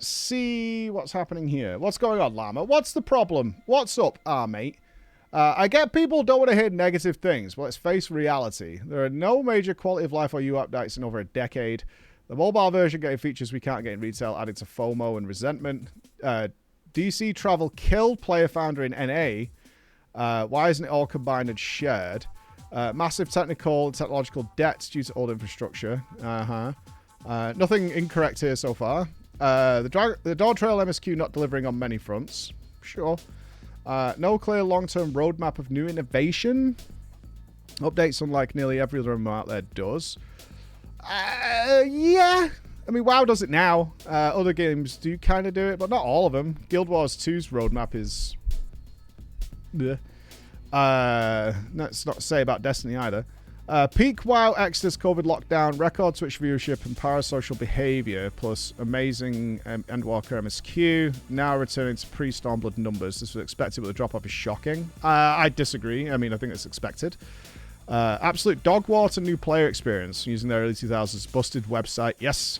let's see what's happening here. What's going on, Llama? What's the problem? What's up, mate? I get people don't want to hear negative things. Well, let's face reality. There are no major quality of life or UI updates in over a decade. The mobile version getting features we can't get in retail, adding to FOMO and resentment. DC Travel killed Player Founder in NA. Why isn't it all combined and shared? Massive technical and technological debts due to old infrastructure. Nothing incorrect here so far. The Dawn Trail MSQ not delivering on many fronts. Sure. No clear long-term roadmap of new innovation. Updates unlike nearly every other MMO out there does. Yeah. I mean, WoW does it now. Other games do kind of do it, but not all of them. Guild Wars 2's roadmap is... That's not to say about Destiny either. Peak WoW, Exodus, COVID lockdown, record Twitch viewership, and parasocial behavior, plus amazing Endwalker MSQ, now returning to pre-Stormblood numbers. This was expected, but the drop-off is shocking. I disagree. I mean, I think it's expected. Absolute dog water new player experience using their early 2000s busted website. Yes.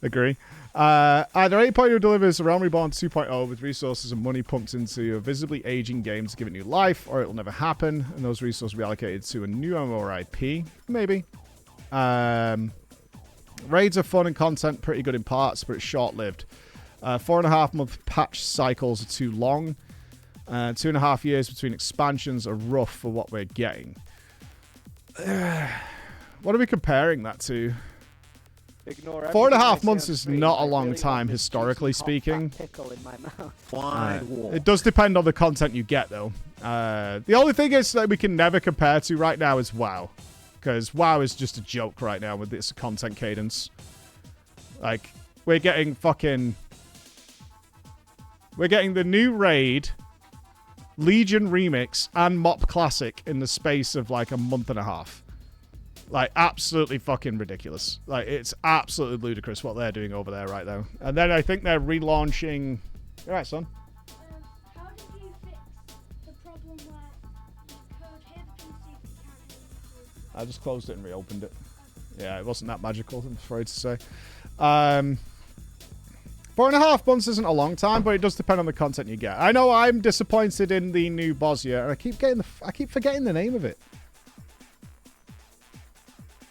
Agree. Either 8.0 delivers a Realm Reborn 2.0 with resources and money pumped into a visibly aging game to give it new life, or it will never happen, and those resources will be allocated to a new MMO or IP. Maybe. Raids are fun and content, pretty good in parts, but it's short-lived. 4.5 month patch cycles are too long. 2.5 years between expansions are rough for what we're getting. What are we comparing that to? 4.5 months is not a long time, historically speaking. It does depend on the content you get, though. The only thing is that we can never compare to right now is WoW. Because WoW is just a joke right now with its content cadence. Like, we're getting fucking... We're getting the new raid, Legion Remix, and Mop Classic in the space of like a month and a half. Like, absolutely fucking ridiculous. Like, it's absolutely ludicrous what they're doing over there right now. And then I think they're relaunching... All right, son. How did you fix the problem where you code hit the PC but you can't hit the... I just closed it and reopened it. Yeah, it wasn't that magical, I'm afraid to say. 4.5 months isn't a long time, but it does depend on the content you get. I know I'm disappointed in the new Bosnia, and I keep forgetting the name of it.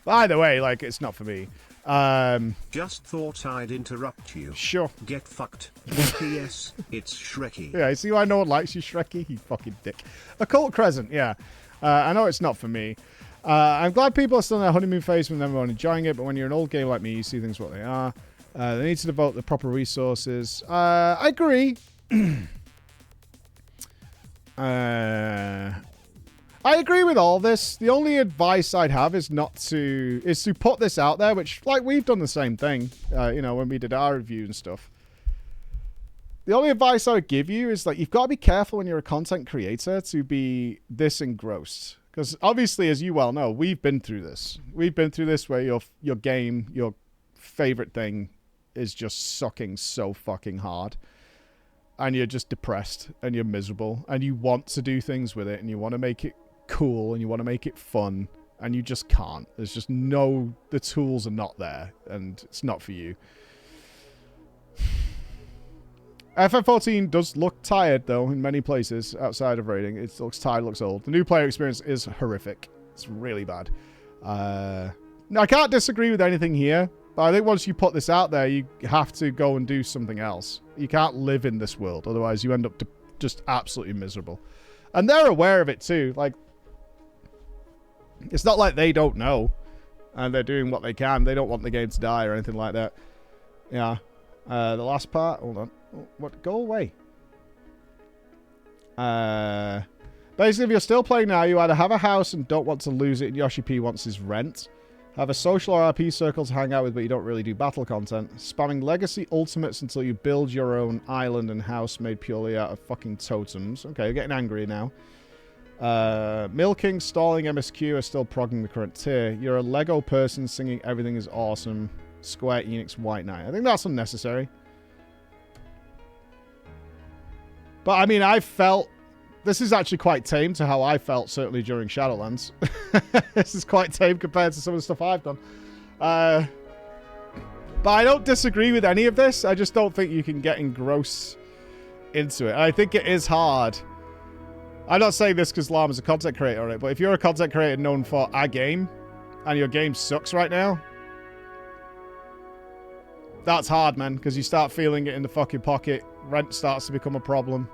By the way, like, it's not for me. Just thought I'd interrupt you. Sure. Get fucked. P.S. It's Shrekky. Yeah, see why no one likes you, Shrekky? You fucking dick. Occult Crescent, yeah. I know it's not for me. I'm glad people are still in their honeymoon phase when everyone enjoying it, but when you're an old gamer like me, you see things what they are. They need to devote the proper resources. I agree. I agree with all this. The only advice I'd have is to put this out there, which, like, we've done the same thing, you know, when we did our review and stuff. The only advice I would give you is, like, you've got to be careful when you're a content creator to be this engrossed. Because obviously, as you well know, we've been through this. We've been through this where your game, your favorite thing is just sucking so fucking hard. And you're just depressed and you're miserable and you want to do things with it and you want to make it cool and you want to make it fun and you just can't. There's just the tools are not there and it's not for you. FF14 does look tired though in many places outside of raiding. It looks tired, looks old. The new player experience is horrific. It's really bad. Now I can't disagree with anything here, but I think once you put this out there, you have to go and do something else. You can't live in this world, otherwise you end up just absolutely miserable. And they're aware of it too. Like, it's not like they don't know, and they're doing what they can. They don't want the game to die or anything like that. Yeah. The last part. Hold on. What? Go away. Basically, if you're still playing now, you either have a house and don't want to lose it, and Yoshi P wants his rent. Have a social RP circle to hang out with, but you don't really do battle content. Spamming legacy ultimates until you build your own island and house made purely out of fucking totems. Okay, you're getting angry now. Milking, stalling, MSQ are still progging the current tier. You're a Lego person singing everything is awesome. Square Enix White Knight. I think that's unnecessary. But, I mean, I felt... This is actually quite tame to how I felt, certainly during Shadowlands. This is quite tame compared to some of the stuff I've done. But I don't disagree with any of this. I just don't think you can get engrossed into it. And I think it is hard. I'm not saying this because Llama's a content creator on it, but if you're a content creator known for a game, and your game sucks right now, that's hard, man, because you start feeling it in the fucking pocket. Rent starts to become a problem.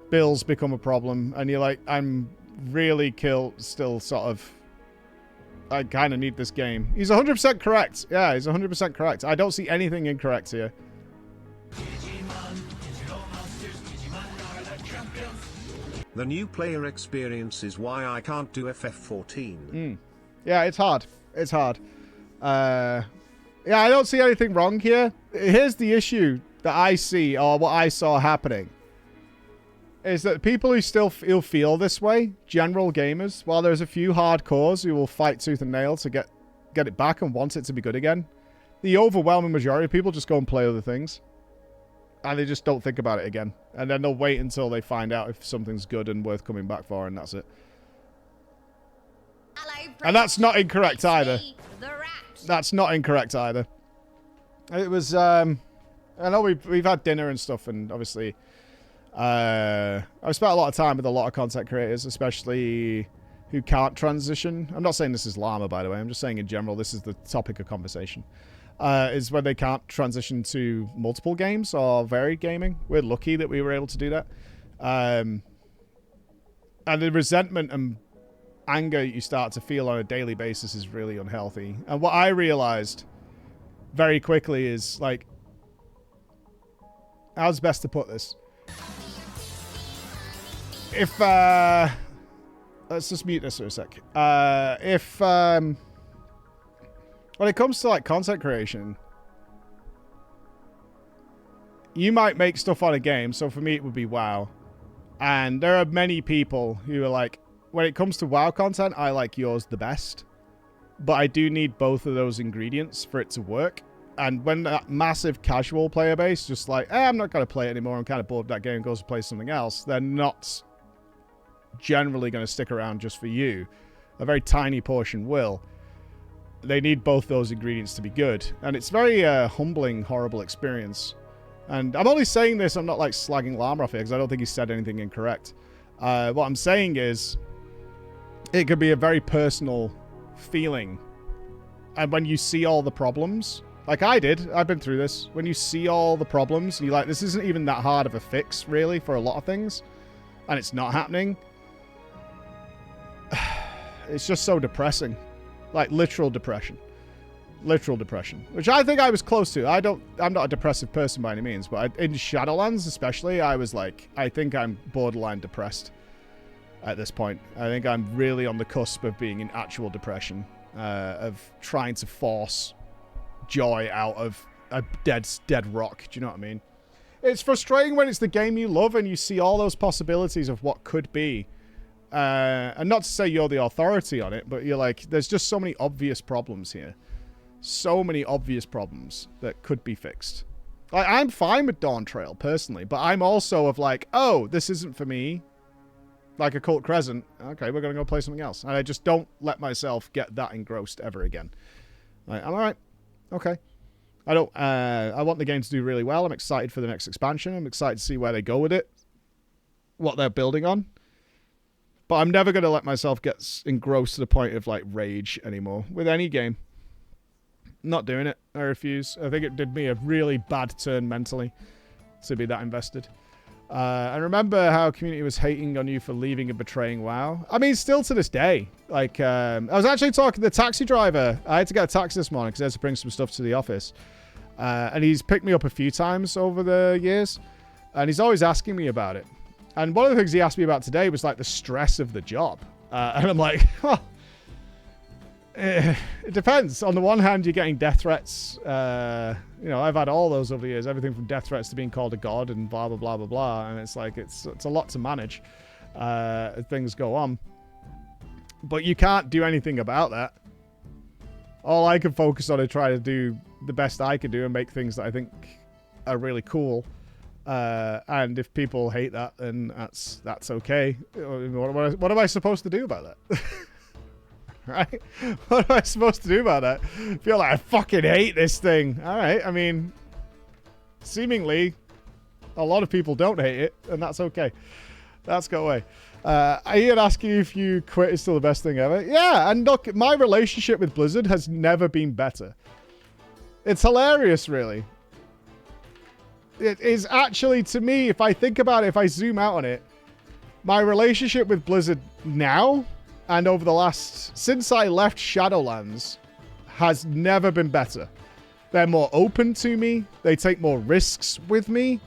Bills become a problem. And you're like, I'm really still sort of... I kind of need this game. He's 100% correct. Yeah, he's 100% correct. I don't see anything incorrect here. The new player experience is why I can't do FF14. Yeah, it's hard. It's hard. Yeah, I don't see anything wrong here. Here's the issue that I see, or what I saw happening, is that people who still feel this way, general gamers, while there's a few hardcores who will fight tooth and nail to get it back and want it to be good again, the overwhelming majority of people just go and play other things. And they just don't think about it again. And then they'll wait until they find out if something's good and worth coming back for, and that's it. And that's not incorrect either. That's not incorrect either. It was, I know we've had dinner and stuff, and obviously, I've spent a lot of time with a lot of content creators, especially who can't transition. I'm not saying this is Llama, by the way. I'm just saying in general, this is the topic of conversation. Is when they can't transition to multiple games or varied gaming. We're lucky that we were able to do that. And the resentment and anger you start to feel on a daily basis is really unhealthy. And what I realized very quickly is, like, how's best to put this? If, let's just mute this for a sec. When it comes to, like, content creation, you might make stuff on a game. So for me, it would be WoW. And there are many people who are like, when it comes to WoW content, I like yours the best. But I do need both of those ingredients for it to work. And when that massive casual player base just like, I'm not going to play it anymore, I'm kind of bored of that game, goes to play something else, they're not generally going to stick around just for you. A very tiny portion will. They need both those ingredients to be good. And it's very humbling, horrible experience. And I'm only saying this, I'm not like slagging Llama off here, because I don't think he said anything incorrect. What I'm saying is, it could be a very personal feeling. And when you see all the problems, like I did, I've been through this. When you see all the problems, and you're like, this isn't even that hard of a fix, really, for a lot of things. And it's not happening. It's just so depressing. Like, literal depression. Literal depression. Which I think I was close to. I'm not a depressive person by any means, but in Shadowlands especially, I was like, I think I'm borderline depressed at this point. I think I'm really on the cusp of being in actual depression. Of trying to force joy out of a dead rock. Do you know what I mean? It's frustrating when it's the game you love and you see all those possibilities of what could be. And not to say you're the authority on it, but you're like, there's just so many obvious problems here. So many obvious problems that could be fixed. Like, I'm fine with Dawn Trail, personally, but I'm also of like, oh, this isn't for me. Like Occult Crescent. Okay, we're going to go play something else. And I just don't let myself get that engrossed ever again. Like, I'm alright. Okay. I want the game to do really well. I'm excited for the next expansion. I'm excited to see where they go with it. What they're building on. But I'm never going to let myself get engrossed to the point of, like, rage anymore. With any game. Not doing it. I refuse. I think it did me a really bad turn mentally to be that invested. And remember how community was hating on you for leaving and betraying WoW? I mean, still to this day. Like, I was actually talking to the taxi driver. I had to get a taxi this morning because I had to bring some stuff to the office. And he's picked me up a few times over the years. And he's always asking me about it. And one of the things he asked me about today was, like, the stress of the job. And I'm like, oh, it depends. On the one hand, you're getting death threats. You know, I've had all those over the years. Everything from death threats to being called a god and blah, blah, blah, blah, blah. And it's like, it's a lot to manage as things go on. But you can't do anything about that. All I can focus on is try to do the best I can do and make things that I think are really cool. And if people hate that, then that's okay. What am I supposed to do about that? right? What am I supposed to do about that? Feel like I fucking hate this thing. All right, I mean, seemingly, a lot of people don't hate it, and that's okay. That's go away. Ian asking you if you quit is still the best thing ever. Yeah, and look, my relationship with Blizzard has never been better. It's hilarious, really. It is actually, to me, if I think about it, if I zoom out on it, my relationship with Blizzard now and over the last, since I left Shadowlands, has never been better. They're more open to me. They take more risks with me.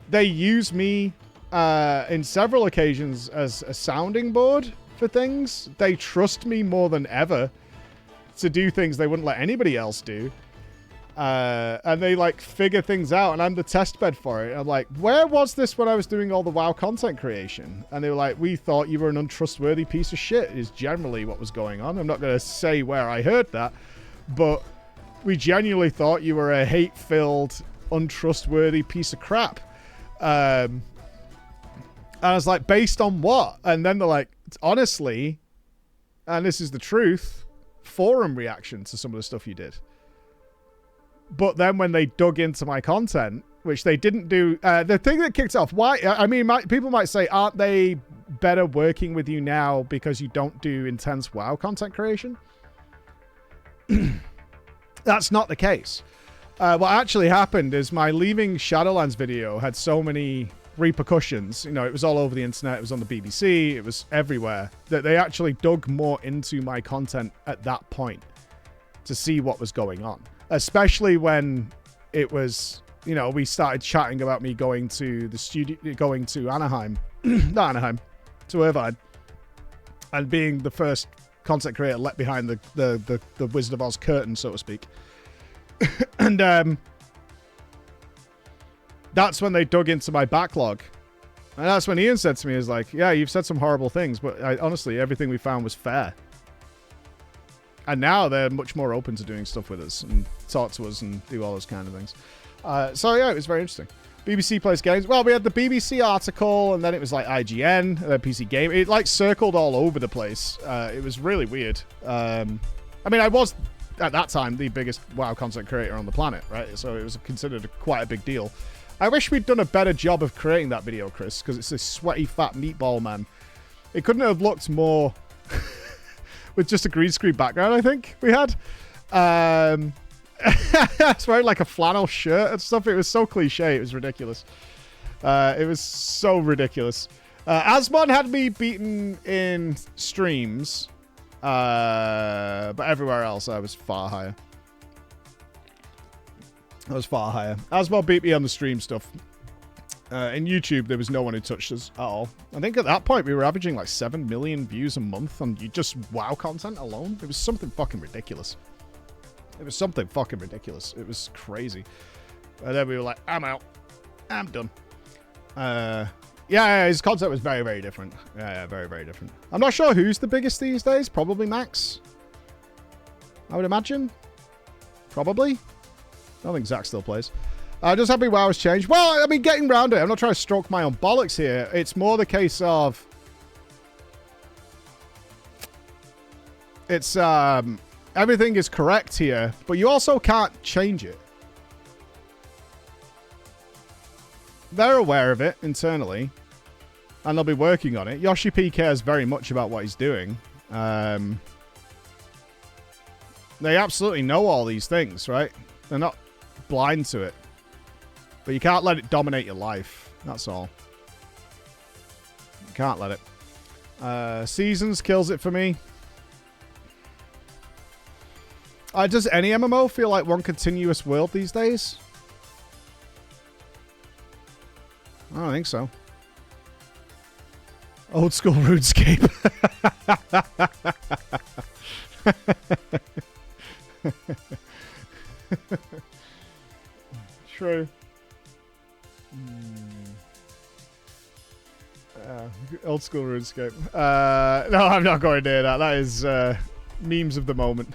They use me in several occasions as a sounding board for things. They trust me more than ever to do things they wouldn't let anybody else do. And they like figure things out, and I'm the test bed for it. I'm like, where was this when I was doing all the WoW content creation? And they were like, we thought you were an untrustworthy piece of shit, is generally what was going on. I'm not going to say where I heard that, but we genuinely thought you were a hate-filled, untrustworthy piece of crap. And I was like, based on what? And then they're like, honestly, and this is the truth, forum reaction to some of the stuff you did. But then when they dug into my content, which they didn't do, the thing that kicked off, why? I mean, people might say, aren't they better working with you now because you don't do intense WoW content creation? That's not the case. What actually happened is my leaving Shadowlands video had so many repercussions. You know, it was all over the internet. It was on the BBC. It was everywhere. That they actually dug more into my content at that point to see what was going on. Especially when it was, you know, we started chatting about me going to the studio, going to Anaheim, not Anaheim, to Irvine, and being the first content creator let behind the Wizard of Oz curtain, so to speak. And that's when they dug into my backlog. And that's when Ian said to me, is like, yeah, you've said some horrible things, but honestly, everything we found was fair. And now they're much more open to doing stuff with us and talk to us and do all those kind of things. So yeah, it was very interesting. BBC plays games. Well, we had the BBC article, and then it was like IGN, and then PC Game. It like circled all over the place. It was really weird. I mean, I was at that time the biggest WoW content creator on the planet, right? So it was considered quite a big deal. I wish we'd done a better job of creating that video, Chris, because it's this sweaty fat meatball man. It couldn't have looked more with just a green screen background, I think we had. It's wearing like a flannel shirt and stuff. It was so cliche. It was ridiculous. It was so ridiculous. Asmon had me beaten in streams, but everywhere else I was far higher. Asmon beat me on the stream stuff. In YouTube, there was no one who touched us at all. I think at that point, we were averaging like 7 million views a month on just WoW content alone. It was something fucking ridiculous. It was crazy. And then we were like, I'm out. I'm done. Yeah, his content was very, very different. Yeah, very, very different. I'm not sure who's the biggest these days. Probably Max. I would imagine. Probably. I don't think Zach still plays. Just happy WoW has changed. Well, I mean, getting around it. I'm not trying to stroke my own bollocks here. It's more the case of... It's, everything is correct here, but you also can't change it. They're aware of it internally, and they'll be working on it. Yoshi P cares very much about what he's doing. They absolutely know all these things, right? They're not blind to it. But you can't let it dominate your life. That's all. You can't let it. Seasons kills it for me. Does any MMO feel like one continuous world these days? I don't think so. Old school RuneScape. True. Old school RuneScape. No, I'm not going near that. That is memes of the moment.